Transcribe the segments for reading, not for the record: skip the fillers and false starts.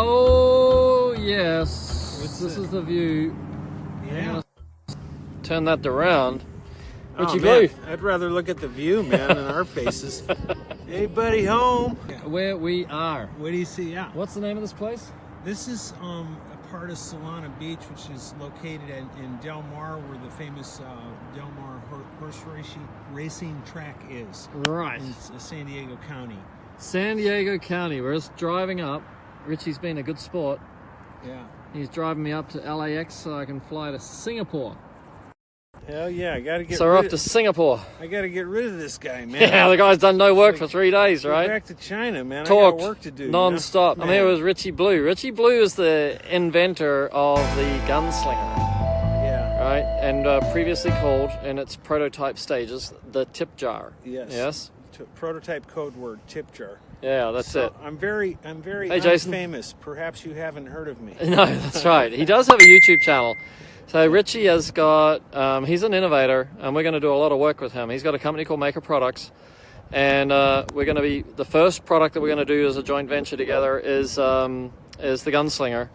Oh yes, this is the view. Yeah. Turn that around. Richie man, Blue. I'd rather look at the view, man, than our faces. Hey, buddy, home. Where we are. What do you see? Yeah. What's the name of this place? This is a part of Solana Beach, which is located in Del Mar, where the famous Del Mar horse racing track is. Right. In San Diego County. San Diego County. We're just driving up. Richie's been a good sport. Yeah. He's driving me up to LAX so I can fly to Singapore. Hell yeah, I gotta get. So we're off to Singapore. I gotta get rid of this guy, man. Yeah, the guy's done no work for 3 days, right? Go back to China, man. Talked I got work to do. non-stop. You know? I'm here with Richie Blue. Richie Blue is the inventor of the Gunslinger. Yeah. Right, and previously called in its prototype stages the tip jar. Yes. Yes. Prototype code word tip jar. Yeah, that's it. I'm very Hey, Jason. famous. Perhaps you haven't heard of me. No, that's right. He does have a YouTube channel. So Richie has got, he's an innovator, and we're going to do a lot of work with him. He's got a company called Maker Products, and we're going to be, the first product that we're going to do as a joint venture together is the Gunslinger.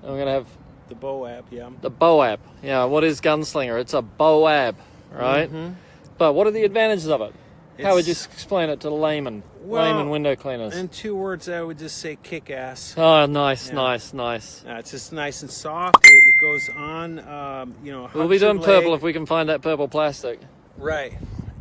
And we're going to have the Boab, yeah. the Boab. Yeah, what is Gunslinger? It's a Boab, right? Mm-hmm. But what are the advantages of it? How would you explain it to layman window cleaners? In 2 words, I would just say kick ass. Oh, nice, Yeah. nice. It's just nice and soft. It goes on, We'll be doing purple if we can find that purple plastic. Right.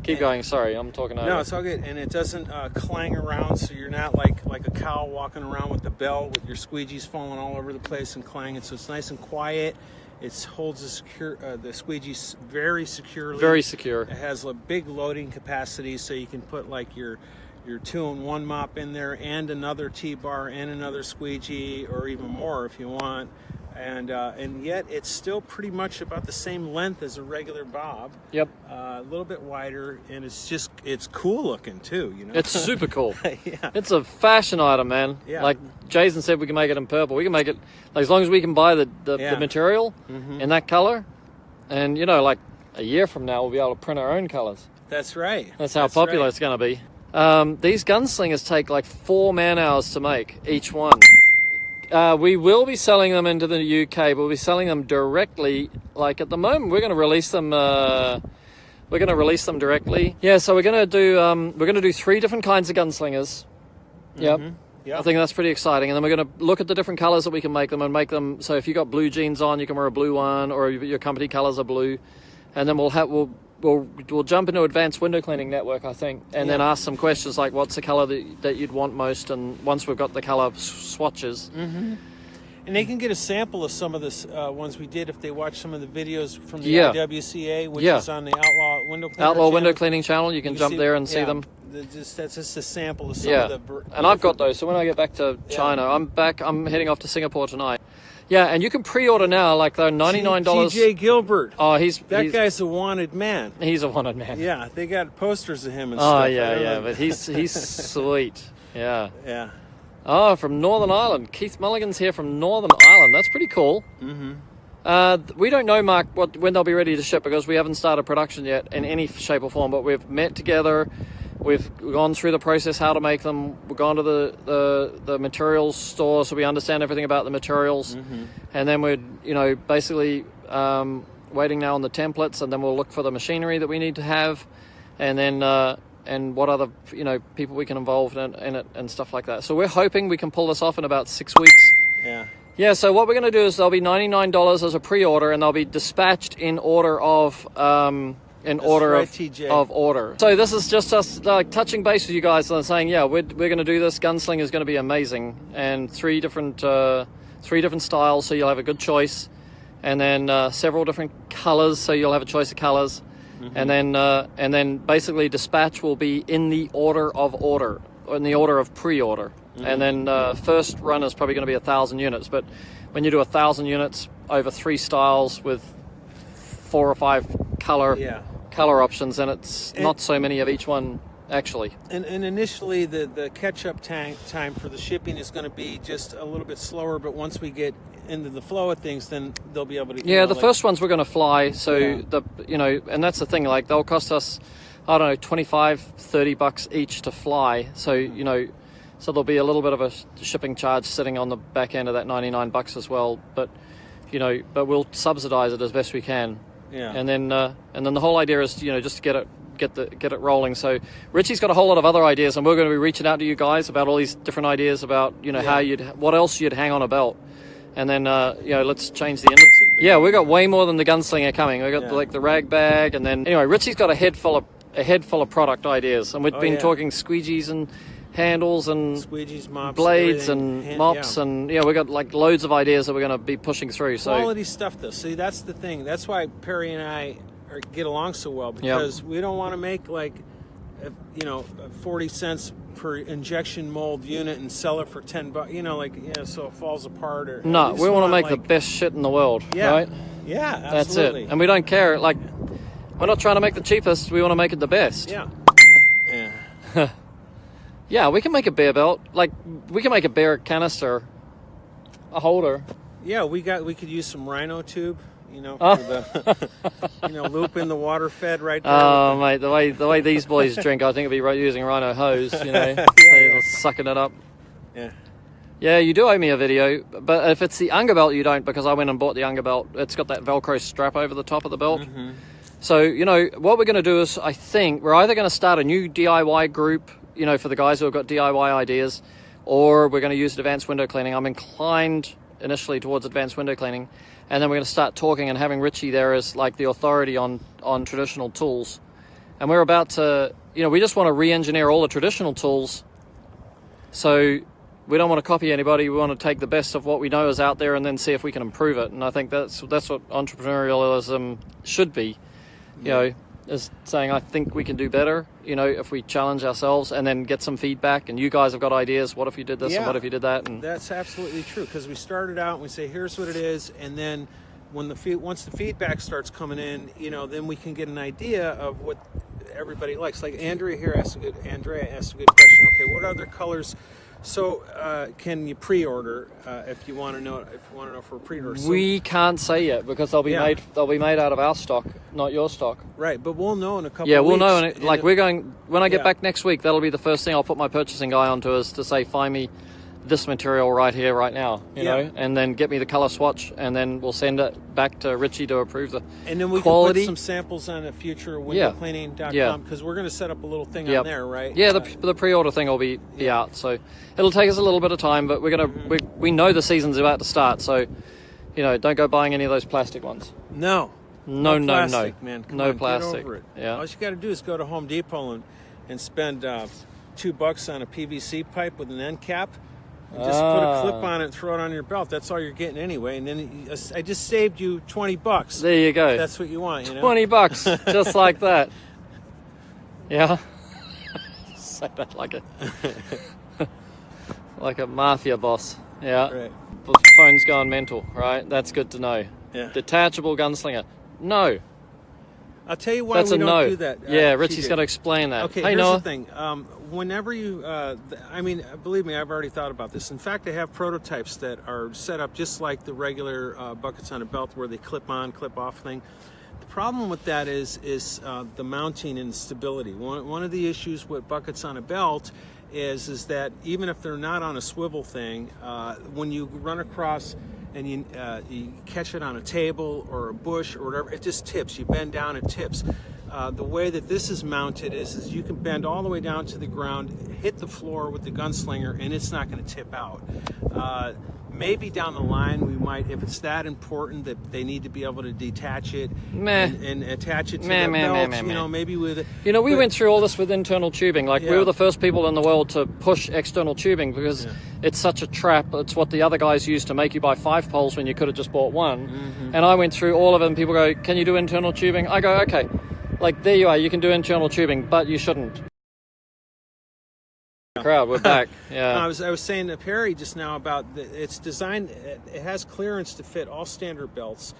Keep going, sorry, I'm talking over. No, it's all good. And it doesn't clang around, so you're not like a cow walking around with the bell with your squeegees falling all over the place and clanging. So it's nice and quiet. It holds the squeegee very securely. Very secure. It has a big loading capacity, so you can put like your 2-in-1 mop in there and another T-bar and another squeegee, or even more if you want. And yet it's still pretty much about the same length as a regular bob. Yep. A little bit wider, and it's cool looking too. You know. It's super cool. Yeah. It's a fashion item, man. Yeah. Like Jason said, we can make it in purple. We can make it like, as long as we can buy the material in that color, and like a year from now we'll be able to print our own colors. That's right. That's how popular it's going to be. These Gunslingers take like 4 man-hours to make each one. We will be selling them into the UK, but we'll be selling them directly. Like at the moment, we're going to release them. We're going to release them directly. Yeah, so we're going to do 3 different kinds of Gunslingers. Yep. Mm-hmm. Yep. I think that's pretty exciting. And then we're going to look at the different colors that we can make them and make them. So if you got blue jeans on, you can wear a blue one, or your company colors are blue. And then we'll jump into advanced window cleaning network, I think, and then ask some questions like what's the color that you'd want most, and once we've got the color swatches. Mm-hmm. And they can get a sample of some of the ones we did if they watch some of the videos from the IWCA, which is on the Outlaw Window Cleaner channel. Window Cleaning channel. You can jump there and see them. That's just a sample of some of the... And I've got those, so when I get back to China, I'm heading off to Singapore tonight. Yeah, and you can pre-order now, like they're $99. TJ Gilbert. Oh, that guy's a wanted man. He's a wanted man. Yeah, they got posters of him and stuff. Oh, yeah, but he's sweet. Yeah. Yeah. Oh, from Northern Ireland. Keith Mulligan's here from Northern Ireland. That's pretty cool. Mm-hmm. We don't know, Mark, when they'll be ready to ship because we haven't started production yet in any shape or form, but we've met together. We've gone through the process, how to make them. We've gone to the materials store, so we understand everything about the materials. Mm-hmm. And then we're, basically waiting now on the templates, and then we'll look for the machinery that we need to have, and then and what other people we can involve in it and stuff like that. So we're hoping we can pull this off in about 6 weeks. Yeah. So what we're going to do is they'll be $99 as a pre-order, and they'll be dispatched in order of order. So this is just us like touching base with you guys and saying, we're going to do this. Gunslinger is going to be amazing, and 3 different styles, so you'll have a good choice, and then several different colors, so you'll have a choice of colors. Mm-hmm. And then basically dispatch will be in the order of pre-order. Mm-hmm. And then first run is probably going to be 1,000 units. But when you do 1,000 units over 3 styles with 4 or 5 color options, and it's not so many of each one actually. And initially the catch-up time for the shipping is going to be just a little bit slower, but once we get into the flow of things, then they'll be able to... the first ones we're going to fly, so and that's the thing, like they'll cost us, I don't know, $25-30 each to fly, so So there'll be a little bit of a shipping charge sitting on the back end of that $99 as well. But but we'll subsidize it as best we can. Yeah. And then the whole idea is just to get it rolling. So Richie's got a whole lot of other ideas, and we're going to be reaching out to you guys about all these different ideas about what else you'd hang on a belt. And then let's change the industry. Yeah, we got way more than the Gunslinger coming. We got like the rag bag, and then anyway, Richie's got a head full of product ideas, and we've been talking squeegees and handles and squeegees, mops, blades and mops, and we got like loads of ideas that we're going to be pushing through. So quality stuff, though. See, that's the thing. That's why Perry and I get along so well, because we don't want to make like 40 cents per injection mold unit and sell it for $10, so it falls apart. Or no, we want to make the best shit in the world, right? Yeah, absolutely. That's it. And we don't care. Like, we're not trying to make the cheapest. We want to make it the best. Yeah. Yeah, we can make a bear belt. Like, we can make a bear canister, a holder. Yeah, we could use some rhino tube. For the loop in the water fed right there. Oh, mate, the way these boys drink, I think it'd be using rhino hose, sucking it up. Yeah, you do owe me a video, but if it's the Unger belt, you don't, because I went and bought the Unger belt. It's got that Velcro strap over the top of the belt. So, what we're going to do is, I think, we're either going to start a new DIY group, for the guys who have got DIY ideas, or we're going to use advanced window cleaning. I'm inclined initially towards advanced window cleaning. And then we're going to start talking and having Richie there as like the authority on traditional tools. And we're about to, we just want to re-engineer all the traditional tools. So we don't want to copy anybody. We want to take the best of what we know is out there and then see if we can improve it. And I think that's what entrepreneurialism should be, is saying, I think we can do better, if we challenge ourselves and then get some feedback. And you guys have got ideas. What if you did this and what if you did that? And that's absolutely true, because we started out and we say, here's what it is. And then once the feedback starts coming in, then we can get an idea of what everybody likes. Like Andrea asked a good question. Okay, what other colors? So can you pre-order if you want to know for a pre-order? So, we can't say yet, because they'll be made out of our stock, not your stock. Right, but we'll know in a couple of weeks. Yeah, we'll know. We're going, when I get back next week, that'll be the first thing I'll put my purchasing guy onto, is to say, find me this material right here, right now, and then get me the color swatch, and then we'll send it back to Richie to approve the and then we quality. Can put some samples on a future windowcleaning.com, because we're going to set up a little thing on there, right? Yeah, the pre-order thing will be out, so it'll take us a little bit of time, but we're gonna we know the season's about to start, so don't go buying any of those plastic ones. No plastic, man. Come on, plastic. Get over it. Yeah, all you got to do is go to Home Depot and spend $2 on a PVC pipe with an end cap. And just put a clip on it and throw it on your belt. That's all you're getting anyway. And then I just saved you $20. There you go. That's what you want, $20, just like that. Yeah. Say that like a mafia boss. Yeah. Right. The phone's gone mental, right? That's good to know. Yeah. Detachable gunslinger. No. I'll tell you why we don't do that. Yeah, Richie's going to explain that. Okay, hey, here's Noah. the thing. Whenever you, believe me, I've already thought about this. In fact, I have prototypes that are set up just like the regular buckets on a belt, where they clip on, clip off thing. The problem with that is the mounting and stability. One of the issues with buckets on a belt is that even if they're not on a swivel thing, when you run across and you catch it on a table or a bush or whatever, it just tips. You bend down, it tips. The way that this is mounted is you can bend all the way down to the ground, hit the floor with the Gunslinger, and it's not going to tip out. Maybe down the line we might, if it's that important that they need to be able to detach it and attach it to the belt, maybe with it. We went through all this with internal tubing. Like, we were the first people in the world to push external tubing, because it's such a trap. It's what the other guys used to make you buy 5 poles when you could have just bought one. Mm-hmm. And I went through all of it, and people go, can you do internal tubing? I go, okay. Like, there you are, you can do internal tubing, but you shouldn't. Crowd, we're back. Yeah. I was saying to Perry just now about it's designed. It has clearance to fit all standard belts,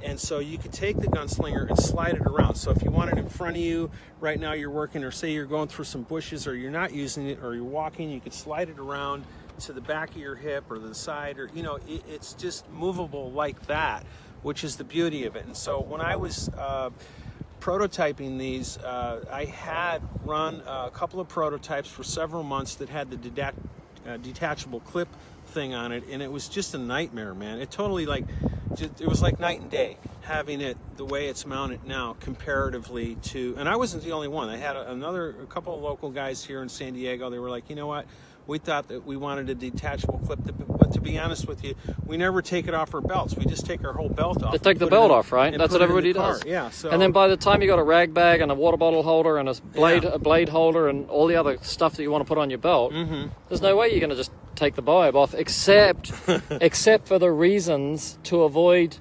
and so you could take the Gunslinger and slide it around. So if you want it in front of you right now, you're working, or say you're going through some bushes, or you're not using it, or you're walking, you could slide it around to the back of your hip or the side, or it's just movable like that, which is the beauty of it. And so when I was prototyping these, I had run a couple of prototypes for several months that had the detachable clip thing on it, and it was just a nightmare, man. It totally it was like night and day having it the way it's mounted now comparatively to, and I wasn't the only one. I had a couple of local guys here in San Diego. They were like, you know what, we thought that we wanted a detachable clip, but to be honest with you, we never take it off our belts. We just take our whole belt off. They take the belt off, right? That's what everybody does. Yeah. So, and then by the time you got a rag bag and a water bottle holder and a blade holder and all the other stuff that you want to put on your belt, there's no way you're going to just take the boab off, except for the reasons to avoid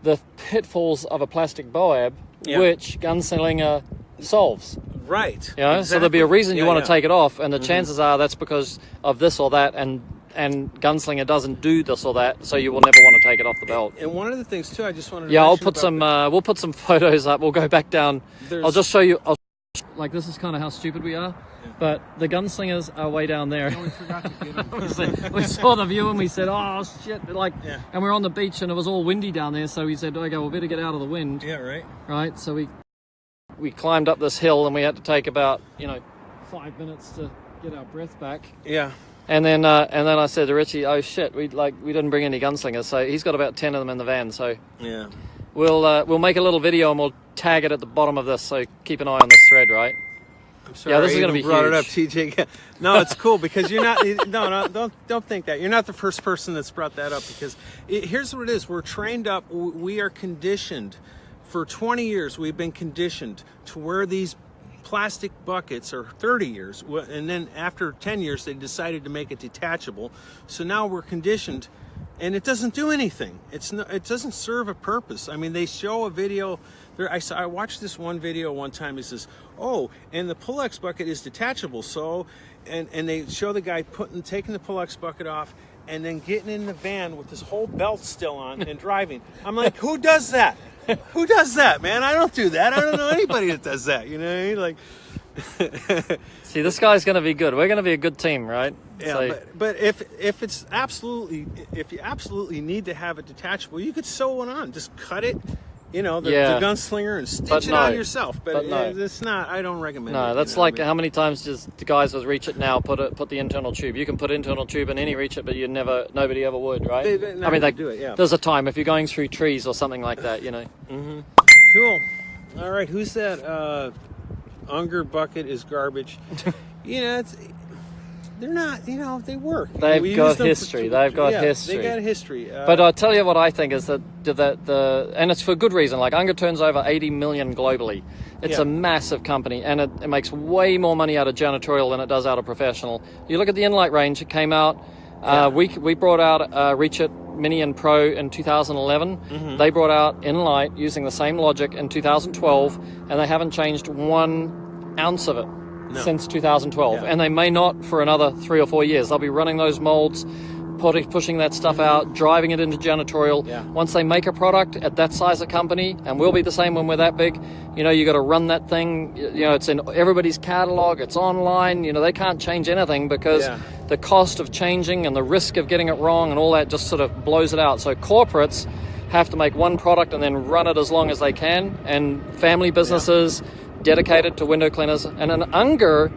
the pitfalls of a plastic boab, which Gunslinger solves. Right. You know? Exactly. So there'll be a reason you want to take it off, and the chances are that's because of this or that, and Gunslinger doesn't do this or that, so you will never want to take it off the belt. And one of the things too, I just wanted to I'll put some. We'll put some photos up. We'll go back down. I'll just show you. Like, this is kind of how stupid we are. But the Gunslingers are way down there. we forgot to get them. we saw the view and we said, oh shit, and we're on the beach and it was all windy down there, so we said, okay, we'll better get out of the wind. Yeah, right. Right, so we climbed up this hill and we had to take about 5 minutes to get our breath back. Yeah. And then I said to Richie, oh shit, we didn't bring any Gunslingers, so he's got about 10 of them in the van. So yeah, we'll make a little video and we'll tag it at the bottom of this. So keep an eye on this thread, right? I'm sorry, this is going to be brought huge. it up, TJ. No, it's cool because you're not. No, don't think that. You're not the first person that's brought that up, because here's what it is. We're trained up. We are conditioned. For 20 years, we've been conditioned to wear these plastic buckets, or 30 years, and then after 10 years, they decided to make it detachable. So now we're conditioned, and it doesn't do anything. It doesn't serve a purpose. I mean, they show a video. I watched this one video one time. It says, oh, and the Pull-X bucket is detachable. So, and they show the guy taking the Pull-X bucket off and then getting in the van with his whole belt still on and driving. I'm like, who does that? Who does that, man? I don't do that. I don't know anybody that does that. You know what I mean? Like, see, this guy's going to be good. We're going to be a good team, right? Yeah, so, but if you absolutely need to have it detachable, you could sew one on. Just cut it. The Gunslinger, and stitch it on yourself. But it's not. I don't recommend it. No, that's like, how many times does the guys with Reach It now put the internal tube? You can put internal tube in any Reach It, but nobody ever would, right? They never do it. Yeah. There's a time if you're going through trees or something like that, Mm-hmm. Cool. All right. Who's that? Unger bucket is garbage. They're not, they work. They've got history. They've got history. They got history. But I'll tell you what I think is that and it's for good reason. Like, Unger turns over 80 million globally. It's a massive company, and it makes way more money out of janitorial than it does out of professional. You look at the Inlight range. It came out. We brought out Reach It Mini and Pro in 2011. Mm-hmm. They brought out Inlight using the same logic in 2012, and they haven't changed 1 ounce of it. No. Since 2012, and they may not for another 3 or 4 years. They'll be running those molds, pushing that stuff out, driving it into janitorial. Once they make a product at that size of company, and we'll be the same when we're that big, you got to run that thing. It's in everybody's catalog, it's online. They can't change anything because the cost of changing and the risk of getting it wrong and all that just sort of blows it out. So corporates have to make one product and then run it as long as they can, and family businesses dedicated to window cleaners. And an Unger,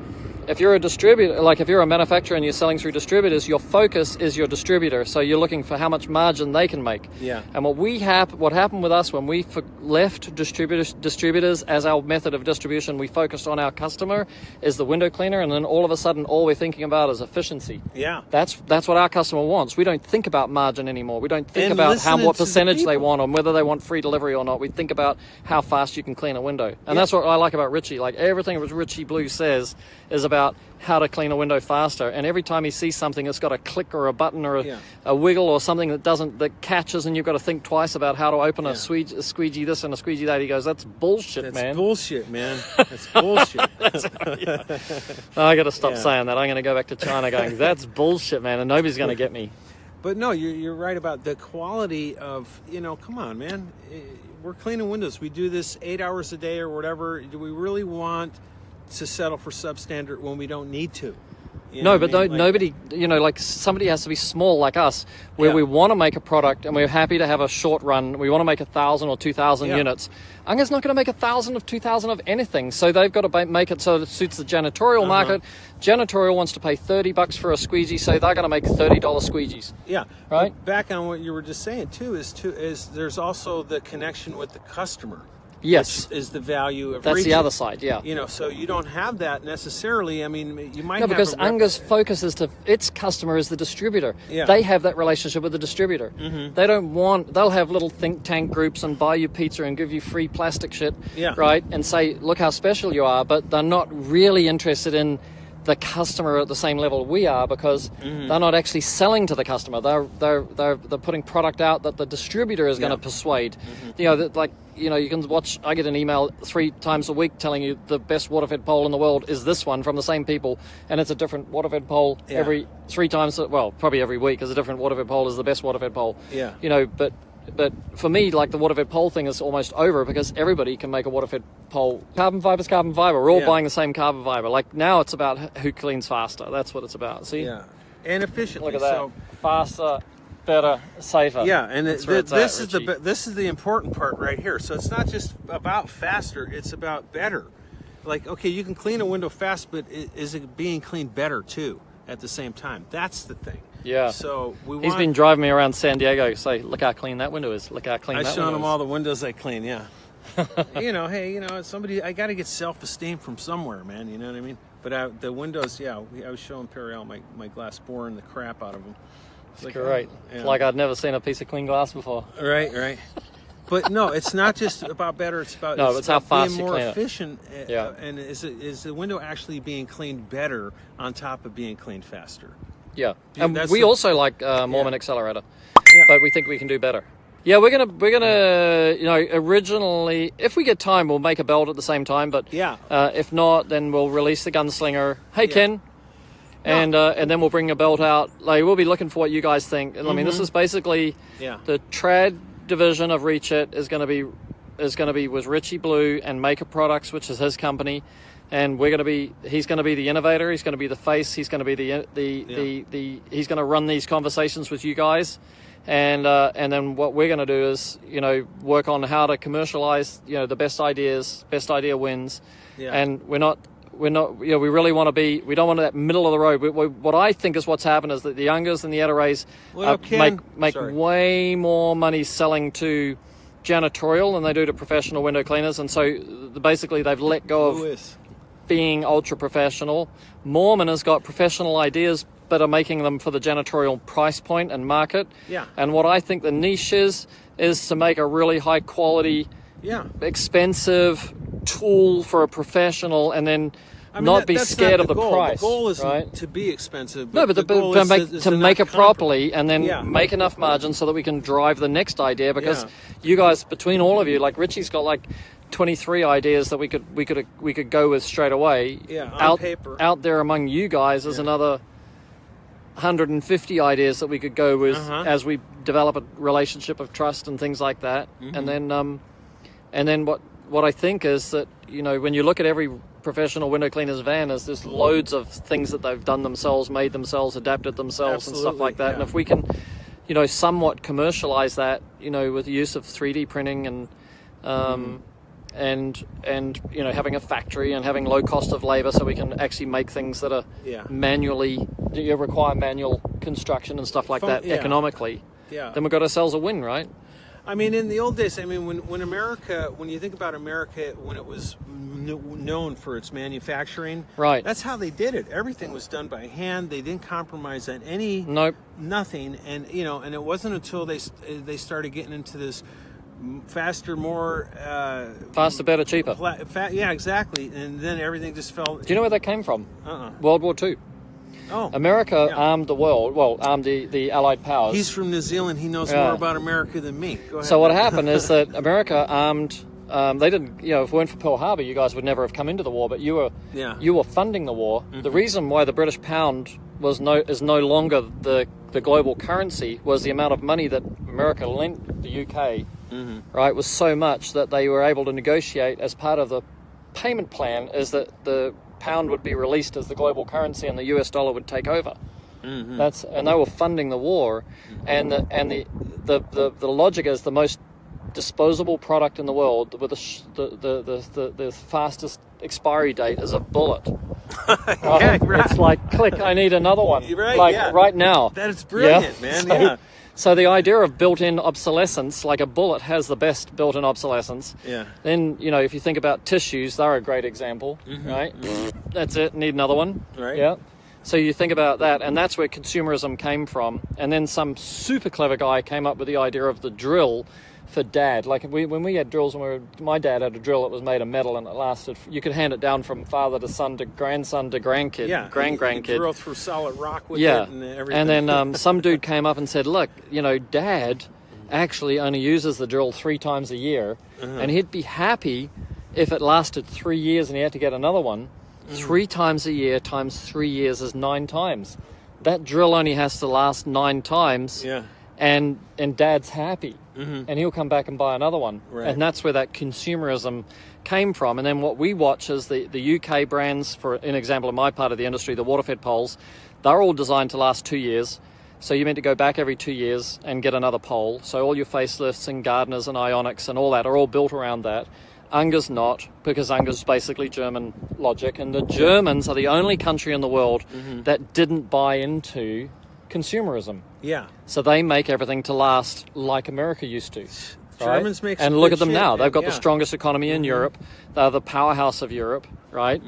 if you're a distributor, like if you're a manufacturer and you're selling through distributors, your focus is your distributor. So you're looking for how much margin they can make. Yeah. And what happened with us when we left distributors as our method of distribution, we focused on our customer is the window cleaner, and then all of a sudden all we're thinking about is efficiency. Yeah. That's what our customer wants. We don't think about margin anymore. We don't think about what percentage they want or whether they want free delivery or not. We think about how fast you can clean a window. And that's what I like about Richie. Like, everything that Richie Blue says is about how to clean a window faster, and every time he sees something that's got a click or a button or a wiggle or something that catches, and you've got to think twice about how to open a squeegee this and a squeegee that, he goes, that's bullshit, man. That's bullshit, man. That's bullshit. I got to stop saying that. I'm going to go back to China going, that's bullshit, man, and nobody's going to get me. But no, you're right about the quality of, come on, man. We're cleaning windows. We do this 8 hours a day or whatever. Do we really want to settle for substandard when we don't need to? You No, know but what I mean? Like, nobody, like somebody has to be small like us, where Yeah. we want to make a product and we're happy to have a short run. We want to make 1,000 or 2,000 Yeah. units. Unger's not going to make 1,000 or 2,000 of anything, so they've got to make it so that it suits the janitorial market. Janitorial wants to pay $30 for a squeegee, so they're going to make $30 squeegees. Yeah. Right. But back on what you were just saying too is there's also the connection with the customer. Yes, Which is the value of that's reaching. the other side. Yeah. So you don't have that necessarily. I mean, you might No, have because a rep- Unger's focus is to its customer is the distributor. Yeah. They have that relationship with the distributor. They don't want. They'll have little think tank groups and buy you pizza and give you free plastic shit. Yeah. Right. And say, look how special you are, but they're not really interested in the customer at the same level we are, because they're not actually selling to the customer. They're putting product out that the distributor is going to persuade. You can watch. I get an email 3 times a week telling you the best water-fed pole in the world is this one from the same people, and it's a different water-fed pole every 3 times. Well, probably every week is a different water-fed pole is the best water-fed pole. Yeah. But for me, like, the water-fed pole thing is almost over, because everybody can make a water-fed pole. Carbon fiber's carbon fiber. We're all buying the same carbon fiber. Like, now it's about who cleans faster. That's what it's about. See? Yeah. And efficiently. Look at that. Faster, better, safer. Yeah, and That's where it's at, Richie. this is the important part right here. So it's not just about faster; it's about better. Like, okay, you can clean a window fast, but is it being cleaned better too at the same time? That's the thing. Yeah. So He's been driving me around San Diego. Say, look how clean that window is. Look how clean that window is. I've shown him all the windows I clean. Yeah. Somebody. I got to get self-esteem from somewhere, man. You know what I mean? But the windows, I was showing Periel my glass, boring the crap out of them. It's great. It's like I'd never seen a piece of clean glass before. Right. But no, it's not just about better. It's about it's how fast being you more clean efficient. it. Yeah. And is the window actually being cleaned better on top of being cleaned faster? Yeah. And That's we the- also like Mormon Accelerator, Yeah. but we think we can do better. Yeah, we're gonna originally, if we get time, we'll make a belt at the same time. But if not, then we'll release the Gunslinger. Hey, Ken. And then we'll bring a belt out. Like, we'll be looking for what you guys think. And I mean, this is basically the trad division of Reach It is going to be with Richie Blue and Maker Products, which is his company. And he's going to be the innovator. He's going to be the face. He's going to be he's going to run these conversations with you guys. And then what we're going to do is, work on how to commercialize, the best ideas. Best idea wins. Yeah. And we really want to be, we don't want that middle of the road. What I think is what's happened is that the Youngers and the Edderays make way more money selling to janitorial than they do to professional window cleaners. And so basically they've let go of being ultra professional. Mormon has got professional ideas, but are making them for the janitorial price point and market. Yeah. And what I think the niche is to make a really high quality, expensive tool for a professional, and then not be scared of the price. The goal isn't right? to be expensive. No, but the goal is to make it properly, and then make enough margin so that we can drive the next idea. Because you guys, between all of you, like Richie's got like 23 ideas that we could go with straight away. Yeah, on paper. Out there among you guys is another 150 ideas that we could go with as we develop a relationship of trust and things like that. And then what I think is that, when you look at every professional window cleaner's van, is there's loads of things that they've done themselves, made themselves, adapted themselves, and stuff like that. Yeah. And if we can, somewhat commercialize that, with the use of 3D printing and having a factory and having low cost of labor, so we can actually make things that are manually, require manual construction and stuff like that economically. Yeah. Then we've got ourselves a win, right? I mean, in the old days, when you think about America, when it was known for its manufacturing, right? That's how they did it. Everything was done by hand. They didn't compromise on nothing. And and it wasn't until they started getting into this faster, more faster, better, cheaper. Yeah, exactly. And then everything just fell. Do you know where that came from? World War II. Oh, America armed the world. Well, armed the Allied powers. He's from New Zealand. He knows more about America than me. Go ahead. So what happened is that America armed. They didn't. If it weren't for Pearl Harbor, you guys would never have come into the war. But you were funding the war. The reason why the British pound is no longer the global currency was the amount of money that America lent the UK. Right, was so much that they were able to negotiate as part of the payment plan. Is that the pound would be released as the global currency and the US dollar would take over. And they were funding the war, and the logic is the most disposable product in the world with the fastest expiry date is a bullet. Yeah, right. It's like, click, I need another one. Right, like yeah. right now. That is brilliant, man. So the idea of built-in obsolescence, like a bullet has the best built-in obsolescence. Yeah. Then, you know, if you think about tissues, they're a great example, right? That's it, need another one. Right. Yeah. So you think about that, and that's where consumerism came from. And then some super clever guy came up with the idea of the drill for dad. Like when we had drills, my dad had a drill that was made of metal, and it lasted. You could hand it down from father to son to grandson to grandkid, grandkid. You drill through solid rock with it and everything. And then some dude came up and said, look, you know, dad actually only uses the drill 3 times a year, and he'd be happy if it lasted 3 years and he had to get another one. 3 times a year times 3 years is 9 times. That drill only has to last 9 times. Yeah. And dad's happy, and he'll come back and buy another one. Right. And that's where that consumerism came from. And then what we watch is the UK brands, for an example in my part of the industry, the water-fed poles, they're all designed to last 2 years. So you're meant to go back every 2 years and get another pole. So all your facelifts and Gardeners and Ionics and all that are all built around that. Unger's not, because Unger's basically German logic, and the Germans are the only country in the world that didn't buy into consumerism. Yeah. So they make everything to last like America used to. Germans make some and look good at them shit, now. They've got yeah. the strongest economy in Europe. They're the powerhouse of Europe, right?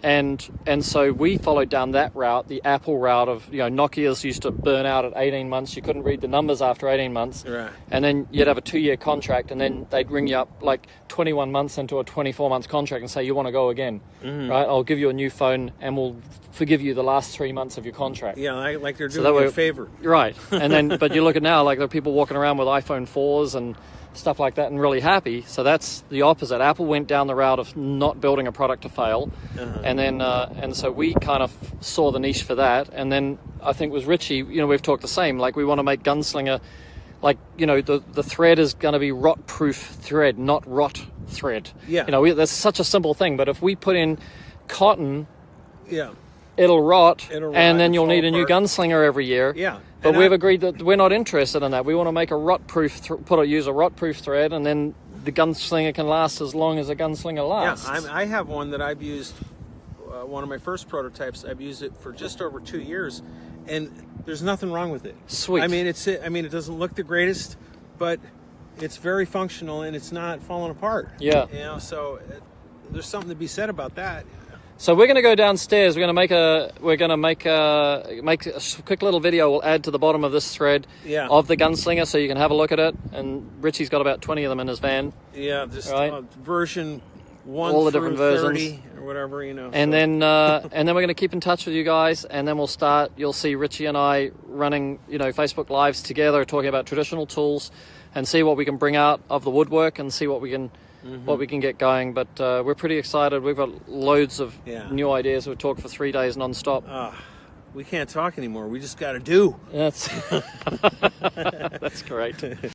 And so we followed down that route, the Apple route of, you know, Nokia's used to burn out at 18 months. You couldn't read the numbers after 18 months. Right. And then you'd have a 2-year contract, and then they'd ring you up like 21 months into a 24-month contract and say, you want to go again, right? I'll give you a new phone and we'll forgive you the last 3 months of your contract. Yeah, like they're doing you a favor. Right. And then, but you look at now, like there are people walking around with iPhone 4s and stuff like that and really happy. So that's the opposite. Apple went down the route of not building a product to fail. And then, and so we kind of saw the niche for that. And then I think with Richie, you know, we've talked the same, like we want to make Gunslinger, like, you know, the thread is going to be rot-proof thread, not rot thread. Yeah. You know, that's such a simple thing, but if we put in cotton, Yeah. it'll rot, It'll rot and then and you'll fall need a new apart. Gunslinger every year. Yeah. But And we've agreed that we're not interested in that. We want to make a rot-proof, use a rot-proof thread, and then the Gunslinger can last as long as a Gunslinger lasts. Yeah, I have one that I've used, one of my first prototypes, I've used it for just over 2 years, and there's nothing wrong with it. Sweet. I mean, it doesn't look the greatest, but it's very functional and it's not falling apart. Yeah. You know, so there's something to be said about that. So we're going to go downstairs. We're going to make a quick little video. We'll add to the bottom of this thread of the Gunslinger, so you can have a look at it. And Richie's got about 20 of them in his van. Yeah, just right? Version 1 all the through different 30 versions or whatever, you know. And then we're going to keep in touch with you guys, and then we'll start. You'll see Richie and I running, you know, Facebook Lives together, talking about traditional tools, and see what we can bring out of the woodwork, and see what we can get going. But we're pretty excited. We've got loads of new ideas. We've talked for 3 days non-stop. We can't talk anymore. We just got to do. That's great.